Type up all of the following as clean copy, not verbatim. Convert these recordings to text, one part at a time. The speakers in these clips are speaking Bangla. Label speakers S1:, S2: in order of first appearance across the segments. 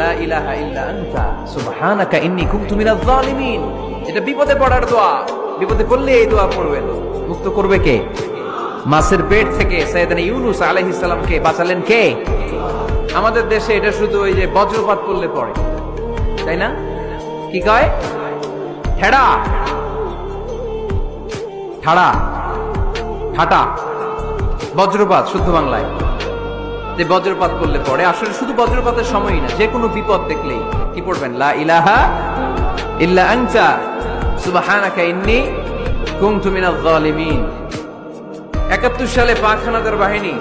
S1: লা ইলাহা ইল্লা আনতা সুবহানাকা ইন্নী কুনতু মিনাজ জালিমিন। এটা বিপদে পড়ার দোয়া, বিপদে পড়লে এই দোয়া পড়বেন। মুক্ত করবে কে? মাছের পেট থেকে সাইয়েদনা ইউনূস আলাইহিস সালামকে বাঁচালেন কে? আমাদের দেশে এটা শুধু ওই যে বজ্রপাত পড়লে পড়ে, তাই না? কি কয়? ঠেড়া ঠাড়া ঠাটা বজ্রপাত শুদ্ধ বাংলায়। যে বজ্রপাত করলে পড়ে, আসলে শুধু বজ্রপাতের সময়ই না, যে কোনো বিপদ দেখলেই কি পড়বেন? লা ইলাহা ইল্লা আনতা সুবহানাকা ইন্নী কুনতু মিনাজ জালিমিন। ৭১ সালে পাক হানাদার বাহিনী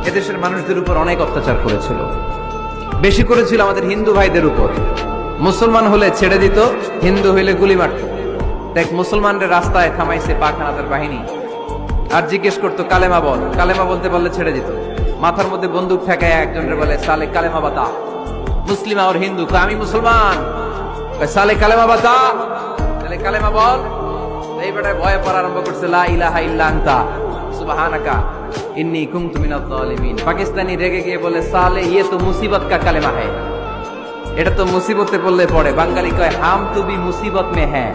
S1: এদেশের মানুষদের উপর অনেক অত্যাচার করেছিল, বেশি করেছিল আমাদের হিন্দু ভাইদের উপর। মুসলমান হলে ছেড়ে দিত, হিন্দু হইলে গুলি মারত। দেখ, মুসলমানদের রাস্তায় থামাইছে পাক হানাদার বাহিনী, আর জিজ্ঞেস করতো কালেমা বল, কালেমা বলতে বললে ছেড়ে দিত। মাথার মধ্যে বন্দুক ঠেকায় একজনের বলে সালে কালেমা বাতা, মুসলিম আর হিন্দু, আমি মুসলমান, সালে কালেমা বাতা, তাহলে কালেমা বল। এই বেটায় ভয়ে পড়া আরম্ভ করছে, লা ইলাহা ইল্লা আনতা সুবহানাকা ইন্নী কুনতু মিনাজ জালিমিন। পাকিস্তানি রেগে গিয়ে বলে, সালে ইয়ে তো মুসিবত কা কালেমা হ্যায়, এটা তো মুসিবতে পড়লে পড়ে। বাঙালি কয়, হাম তো ভি মুসিবত মে হ্যায়,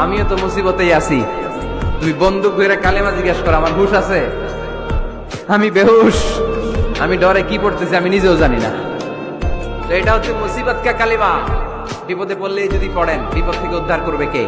S1: আমিও তো মুসিবতেই আছি। তুই বন্দুক ধরে কালেমা জিজ্ঞাসা কর, আমার হুশ আছে? আমি বেহুশ, আমি ডরে কি পড়তেছি আমি নিজেও জানি না। তো এটা হচ্ছে মুসিবত কা কালেমা। বিপদে পড়লে যদি পড়েন, বিপদ থেকে উদ্ধার করবে কে?